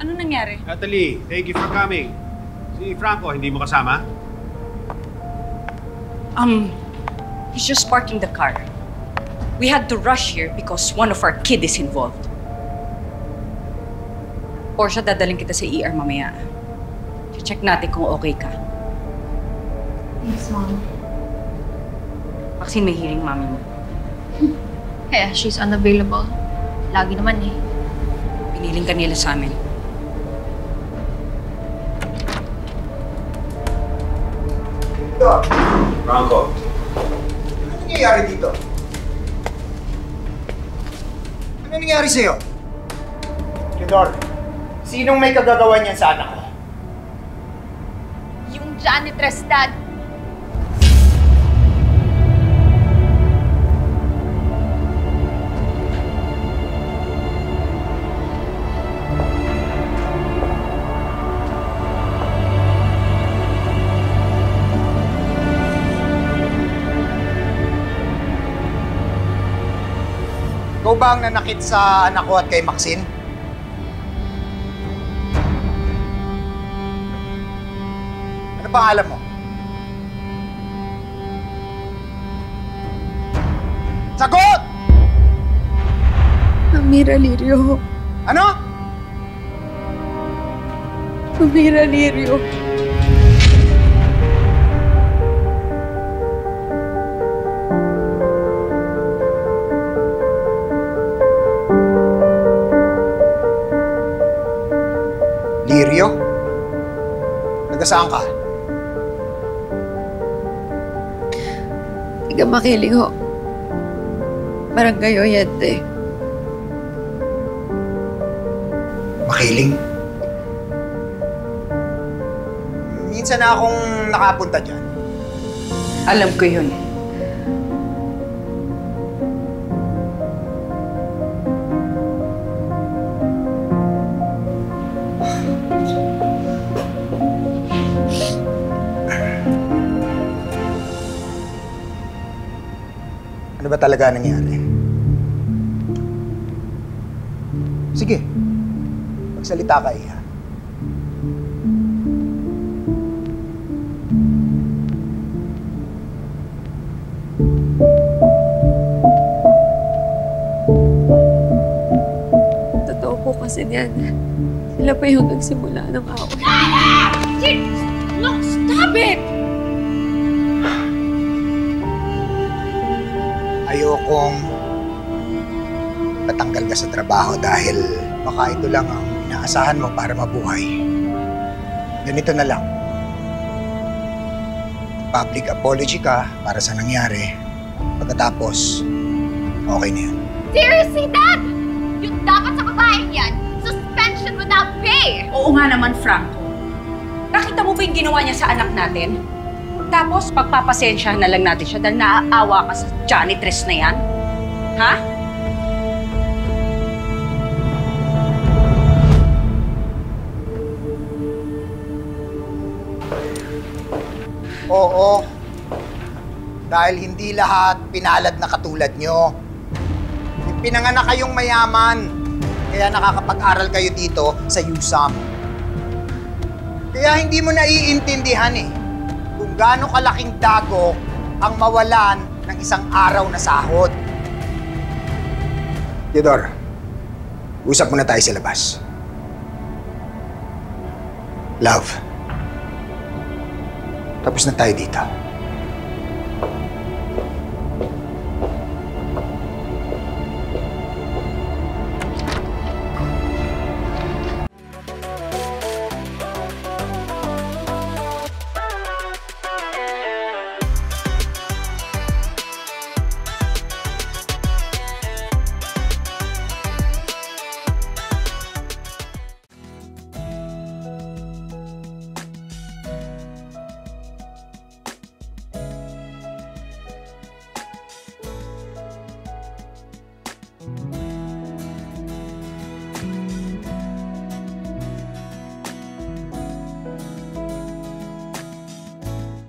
Ano nangyari? Natalie, thank you for coming. Si Franco, hindi mo kasama? He's just parking the car. We had to rush here because one of our kid is involved. Portia, dadaling kita sa ER mamaya. Check natin kung okay ka. Thanks, Mom. Maxine, may hearing mami mo. Kaya she's unavailable. Lagi naman eh. Piniling ka nila sa amin. Franco. Ano nangyayari dito? Ano nangyayari sa'yo? Theodore, sinong may kagagawa niyan sa anak ko? Yung janitress, Dad. Ikaw ba ang nanakit sa anak ko at kay Maxine? Ano pangalan mo? Sagot! Amira Lirio. Ano? Amira Lirio. Lirio? Nagasaan ka? Tiga Makiling ho. Barangay Oyente. Makiling? Minsan na akong nakapunta dyan. Alam ko yun. Ano ba talaga nangyari? Sige, magsalita ka, Iha. Totoo po kasi niyan. Sila pa yung nagsimula ng away. No, stop it! Ayokong patanggal ka sa trabaho dahil baka ito lang ang inaasahan mo para mabuhay. Ganito na lang. Public apology ka para sa nangyari. Pagkatapos, okay na yan. Seriously, Dad? Yung dapat sa babaeng yan, suspension without pay! Oo nga naman, Franco. Nakita mo ba yung ginawa niya sa anak natin? Tapos, pagpapasensyahan na lang natin siya dahil naaawa ka sa janitress na yan? Ha? Oo. Dahil hindi lahat pinalad na katulad nyo. Pinanganak kayong mayaman. Kaya nakakapag-aral kayo dito sa USAM. Kaya hindi mo naiintindihan kung gaano kalaking dagok ang mawalan ng isang araw na sahod. Theodore, usap muna tayo sa labas. Love, tapos na tayo dito.